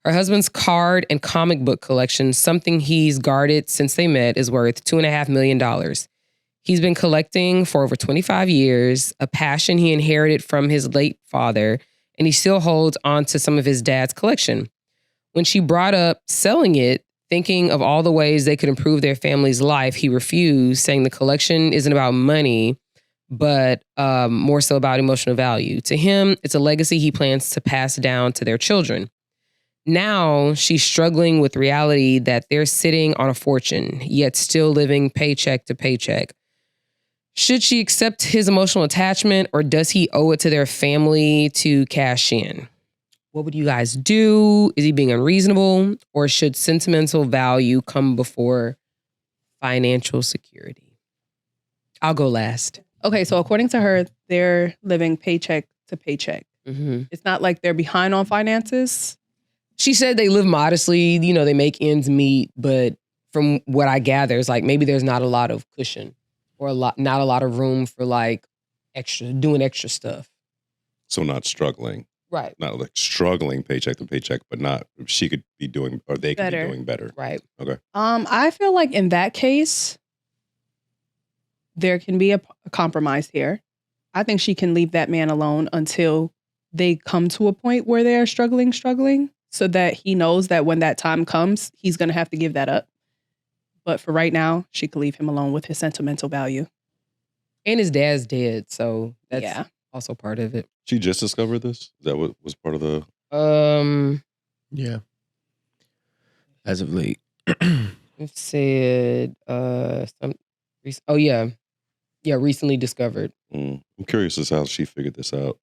Her husband's card and comic book collection, something he's guarded since they met, is worth $2.5 million. He's been collecting for over 25 years, a passion he inherited from his late father, and he still holds on to some of his dad's collection. When she brought up selling it, thinking of all the ways they could improve their family's life, he refused, saying the collection isn't about money, but more so about emotional value. To him, it's a legacy he plans to pass down to their children. Now she's struggling with reality that they're sitting on a fortune, yet still living paycheck to paycheck. Should she accept his emotional attachment, or does he owe it to their family to cash in? What would you guys do? Is he being unreasonable, or should sentimental value come before financial security? I'll go last. Okay, so according to her, they're living paycheck to paycheck. Mm-hmm. It's not like they're behind on finances. She said they live modestly, they make ends meet, but from what I gather, it's like maybe there's not a lot of cushion or not a lot of room for like doing extra stuff. So not struggling. Right. Not like struggling paycheck to paycheck, but not, she could be doing, or they could be doing better. Right. Okay. I feel like in that case, there can be a compromise here. I think she can leave that man alone until they come to a point where they're struggling, so that he knows that when that time comes, he's going to have to give that up. But for right now, she could leave him alone with his sentimental value. And his dad's dead, so that's also part of it. She just discovered this? Is that what was part of the... Yeah. As of late. It said, recently discovered. I'm curious as to how she figured this out.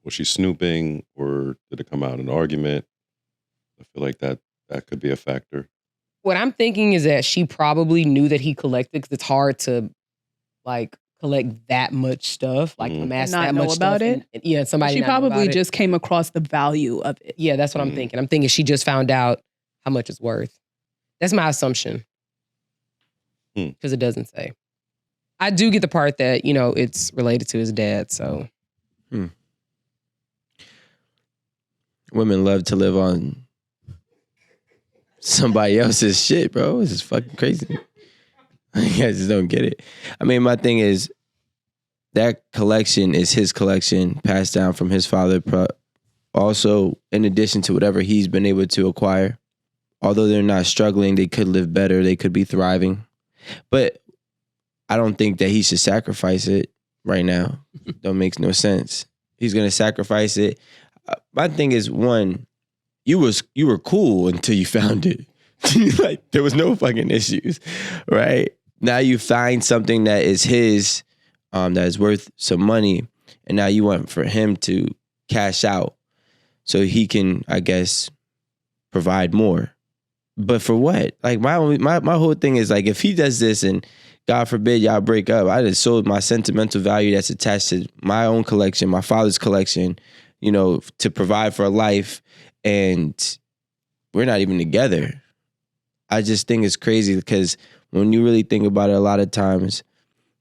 Was she snooping, or did it come out in an argument? I feel like that could be a factor. What I'm thinking is that she probably knew that he collected, because it's hard to like collect that much stuff, like amass that much about stuff. it. Somebody. She probably just came across the value of it. Yeah, that's what I'm thinking. I'm thinking she just found out how much it's worth. That's my assumption, because it doesn't say. I do get the part that it's related to his dad. So. Women love to live on somebody else's shit, bro. This is fucking crazy. I just don't get it. I mean, my thing is that collection is his collection, passed down from his father. Also, in addition to whatever he's been able to acquire, although they're not struggling, they could live better. They could be thriving. But I don't think that he should sacrifice it right now. That makes no sense. He's going to sacrifice it. My thing is, one, you were cool until you found it. Like, there was no fucking issues, right? Now you find something that is his, that is worth some money, and now you want for him to cash out so he can, I guess, provide more. But for what? Like, my whole thing is, like, if he does this and God forbid y'all break up, I just sold my sentimental value that's attached to my own collection, my father's collection, to provide for a life, and we're not even together. I just think it's crazy, because when you really think about it, a lot of times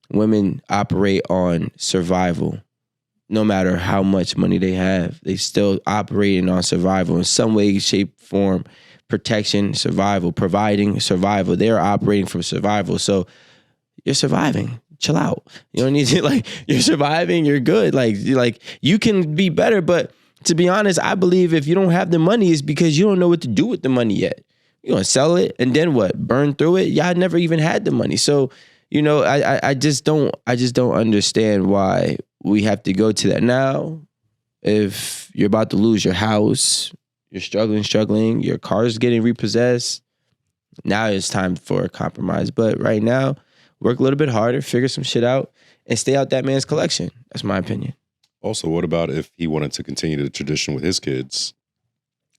women operate on survival. No matter how much money they have, they still operating on survival in some way, shape, form, protection, survival, providing survival. They're operating from survival. So you're surviving. Chill out. You don't need to, you're surviving, you're good. You can be better, but to be honest, I believe if you don't have the money, it's because you don't know what to do with the money yet. You're gonna sell it and then what? Burn through it? Y'all never even had the money. So, I just don't understand why we have to go to that now. If you're about to lose your house, you're struggling, your car's getting repossessed, now it's time for a compromise. But right now, work a little bit harder, figure some shit out, and stay out that man's collection. That's my opinion. Also, what about if he wanted to continue the tradition with his kids?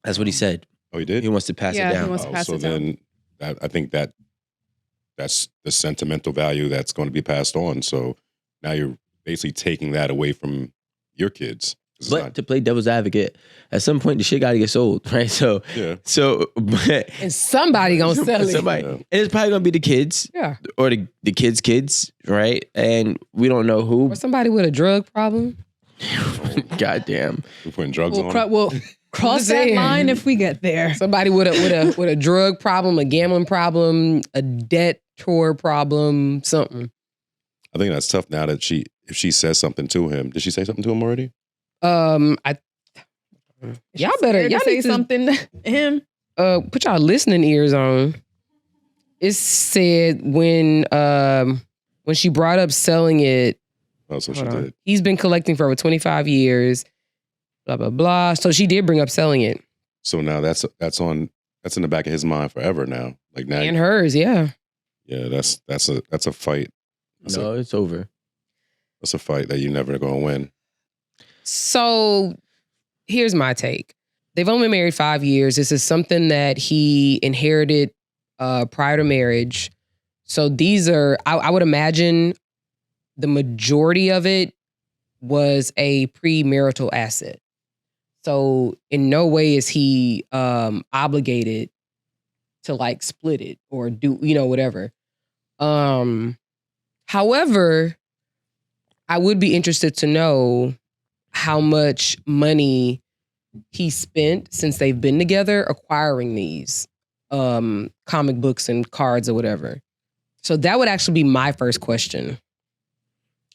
That's what he said. Oh, he did? He wants to pass it down. He wants to pass it down. Then I think that's the sentimental value that's going to be passed on. So now you're basically taking that away from your kids. But to play devil's advocate, at some point the shit got to get sold, right? So, and somebody gonna sell it. And it's probably gonna be the kids, or the kids, right? And we don't know who. Or somebody with a drug problem. Goddamn, we're putting drugs on. Cross that saying. line if we get there. Somebody with a drug problem, a gambling problem, a debtor problem, something. I think that's tough now that if she says something to him. Did she say something to him already? Y'all better Y'all say say something to him. Put y'all listening ears on. It said when she brought up selling it. Oh, so she did. He's been collecting for over 25 years. Blah blah blah. So she did bring up selling it. So now that's in the back of his mind forever now. Like now And hers, yeah. Yeah, that's a fight. It's over. That's a fight that you're never gonna win. So here's my take. They've only been married 5 years. This is something that he inherited prior to marriage. So these are, I would imagine the majority of it was a premarital asset. So in no way is he obligated to like split it or do, whatever. However, I would be interested to know how much money he spent since they've been together acquiring these comic books and cards or whatever. So that would actually be my first question.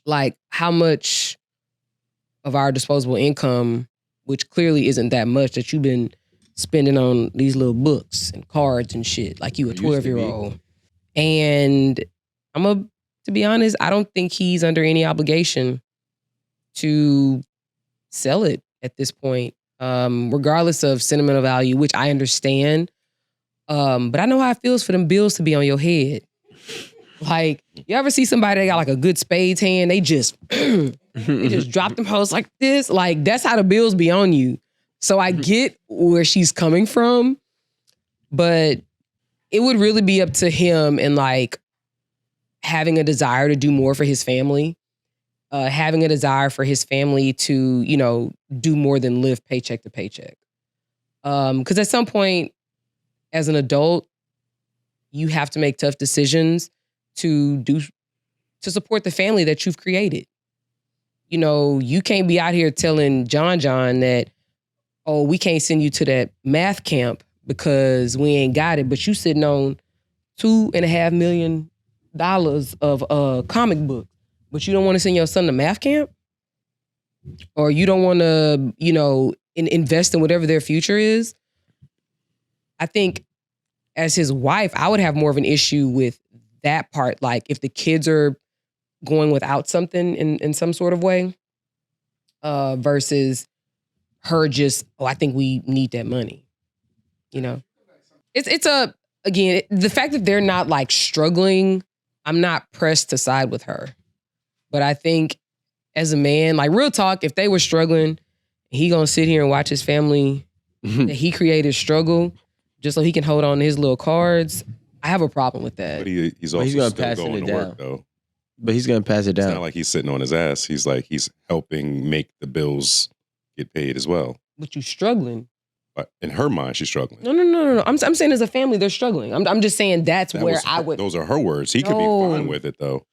Like, how much of our disposable income, which clearly isn't that much, that you've been spending on these little books and cards and shit, like you a 12-year-old. And to be honest, I don't think he's under any obligation to sell it at this point, regardless of sentimental value, which I understand. But I know how it feels for them bills to be on your head. Like, you ever see somebody that got like a good spades hand? They just drop them hoes like this. Like, that's how the bills be on you. So I get where she's coming from, but it would really be up to him and like having a desire to do more for his family, having a desire for his family to, do more than live paycheck to paycheck. Because at some point, as an adult, you have to make tough decisions to support the family that you've created. You can't be out here telling John that, oh, we can't send you to that math camp because we ain't got it, but you sitting on $2.5 million of comic book, but you don't want to send your son to math camp? Or you don't want to, invest in whatever their future is? I think as his wife, I would have more of an issue with that part. Like if the kids are going without something in some sort of way, versus her just, I think we need that money. It's again, the fact that they're not like struggling, I'm not pressed to side with her. But I think as a man, like real talk, if they were struggling, he gonna sit here and watch his family that he created struggle just so he can hold on to his little cards. I have a problem with that. But he's also he's gonna still pass going it to down. work though. But he's gonna pass it down. It's not like he's sitting on his ass. He's helping make the bills get paid as well. But you struggling. But in her mind, she's struggling. No. I'm saying as a family, they're struggling. I'm just saying that's where I would. Those are her words. He could be fine with it though.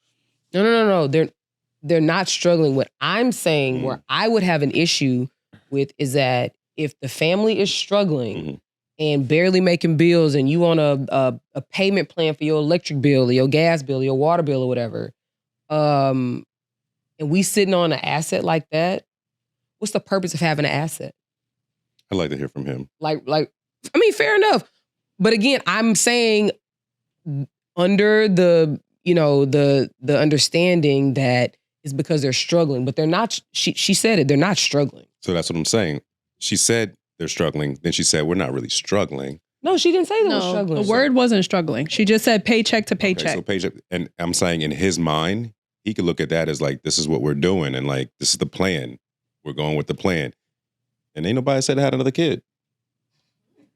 No. They're not struggling. What I'm saying, where I would have an issue with, is that if the family is struggling and barely making bills, and you on a payment plan for your electric bill or your gas bill or your water bill or whatever, and we sitting on an asset like that, what's the purpose of having an asset? I'd like to hear from him. Fair enough. But again, I'm saying under the understanding that it's because they're struggling, but they're not. She said it. They're not struggling. So that's what I'm saying. She said they're struggling. Then she said we're not really struggling. No, she didn't say they were struggling. The word wasn't struggling. She just said paycheck to paycheck. Okay, so paycheck, and I'm saying in his mind, he could look at that as like, this is what we're doing, and like this is the plan. We're going with the plan. And ain't nobody said I had another kid.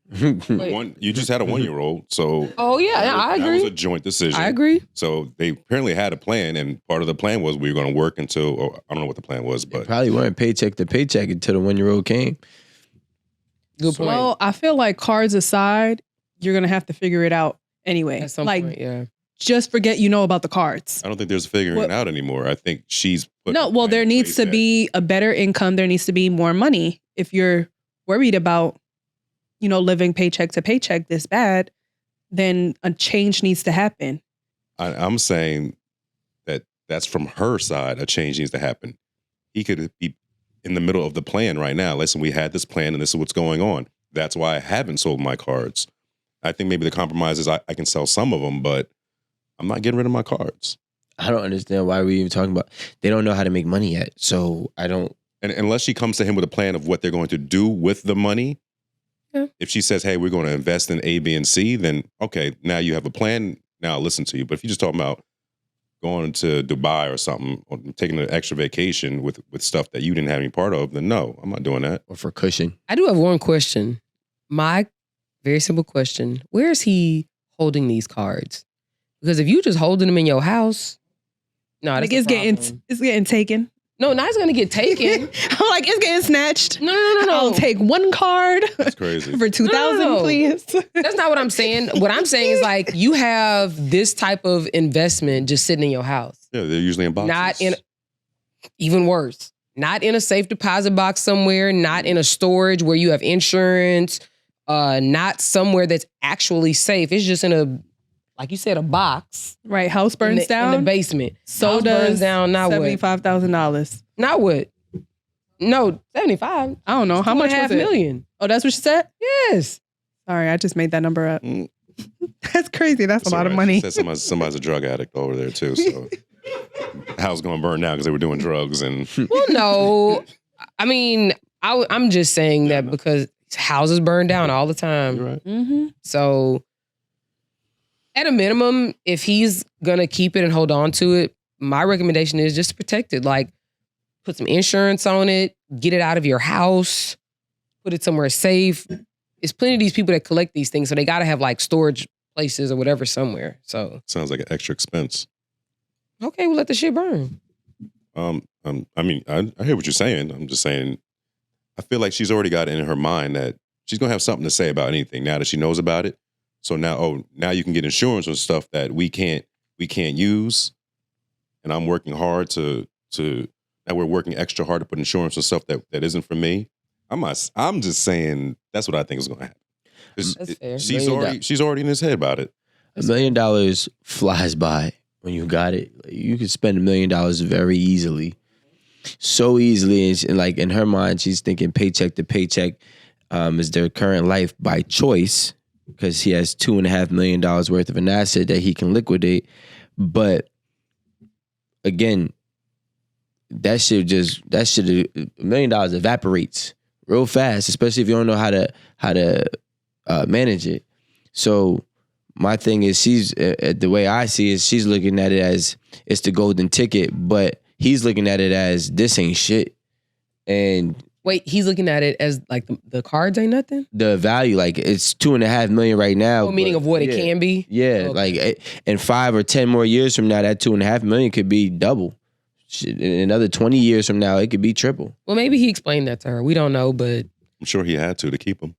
You just had a 1-year-old, so oh yeah, I agree. That was a joint decision. I agree. So they apparently had a plan, and part of the plan was we were going to work until, or I don't know what the plan was, but They probably weren't paycheck to paycheck until the 1-year-old came. Good point. Well, I feel like cards aside, you're gonna have to figure it out anyway. At some point, yeah. Just forget you know about the cards. I don't think there's figuring it out anymore. I think she's put No, well, there needs to be a better income. There needs to be more money if you're worried about, living paycheck to paycheck this bad, then a change needs to happen. I'm saying that's from her side. A change needs to happen. He could be in the middle of the plan right now. Listen, we had this plan and this is what's going on. That's why I haven't sold my cards. I think maybe the compromise is I can sell some of them, but I'm not getting rid of my cards. I don't understand why we're even talking about. They don't know how to make money yet, so I don't. And unless she comes to him with a plan of what they're going to do with the money, if she says, hey, we're going to invest in A, B, and C, then okay, now you have a plan. Now I'll listen to you. But if you're just talking about going to Dubai or something, or taking an extra vacation with stuff that you didn't have any part of, then no, I'm not doing that. Or for cushion. I do have one question. My very simple question. Where is he holding these cards? Because if you just holding them in your house, no, that's it's getting taken. No, not it's gonna get taken. I'm like, it's getting snatched. No. I'll take one card. That's crazy. For $2,000, please. That's not what I'm saying. What I'm saying is like you have this type of investment just sitting in your house. Yeah, they're usually in boxes. Not in, even worse, not in a safe deposit box somewhere, not in a storage where you have insurance, not somewhere that's actually safe. It's just in a, like you said, a box. Right. House burns down. In the basement. So House does burns down. Not what? $75,000. Not what? No, 75. I don't know. How much was it? $2.5 million. Oh, that's what she said? Yes. Sorry, I just made that number up. That's crazy. That's a lot of money. She said somebody's a drug addict over there too. So the house going to burn down because they were doing drugs and. Well, no. I mean, I'm just saying that because houses burn down all the time. You're right. Mm-hmm. So at a minimum, if he's going to keep it and hold on to it, my recommendation is just to protect it. Like put some insurance on it, get it out of your house, put it somewhere safe. There's plenty of these people that collect these things, so they got to have like storage places or whatever somewhere. So sounds like an extra expense. Okay, we'll let the shit burn. I mean, I hear what you're saying. I'm just saying, I feel like she's already got it in her mind that she's gonna have something to say about anything now that she knows about it. So now you can get insurance on stuff that we can't use, and I'm working hard to now we're working extra hard to put insurance on stuff that isn't for me. I'm just saying that's what I think is going to happen. That's fair. She's already in his head about it. $1 million flies by when you got it. You could spend $1 million very easily, so easily, and like in her mind, she's thinking paycheck to paycheck is their current life by choice because he has $2.5 million worth of an asset that he can liquidate. But again, that shit $1 million evaporates real fast, especially if you don't know how to manage it. So my thing is, the way I see it, she's looking at it as it's the golden ticket, but he's looking at it as this ain't shit. And wait, he's looking at it as like the cards ain't nothing? The value, like it's $2.5 million right now. Oh, meaning of what it can be? Yeah, okay. Like in 5 or 10 more years from now, that $2.5 million could be double. In another 20 years from now, it could be triple. Well, maybe he explained that to her. We don't know, but I'm sure he had to keep him.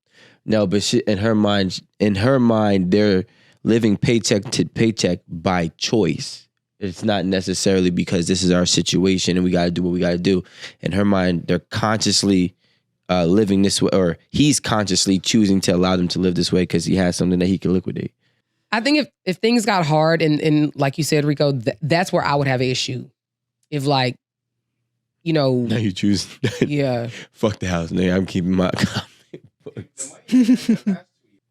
No, but in her mind, they're living paycheck to paycheck by choice. It's not necessarily because this is our situation and we got to do what we got to do. In her mind, they're consciously living this way, or he's consciously choosing to allow them to live this way because he has something that he can liquidate. I think if things got hard and like you said, Rico, that's where I would have an issue. If like, now you choose. Yeah. Fuck the house, nigga. I'm keeping my comic books.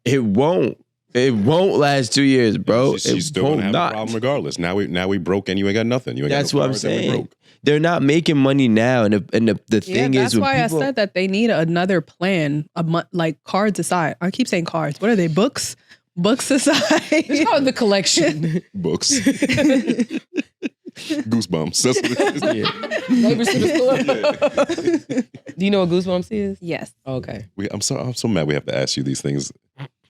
It won't last 2 years, bro. She's still gonna have a problem regardless. Now we broke and you ain't got nothing. You ain't that's got no what I'm cards and we saying. broke. They're not making money now, and the thing is, that's why I said that they need another plan. Like cards aside, I keep saying cards. What are they? Books. Books aside. It's called the collection. Books. Goosebumps. That's what it is. Yeah. Neighbors to the store. Do you know what Goosebumps is? Yes. Okay. I'm so mad we have to ask you these things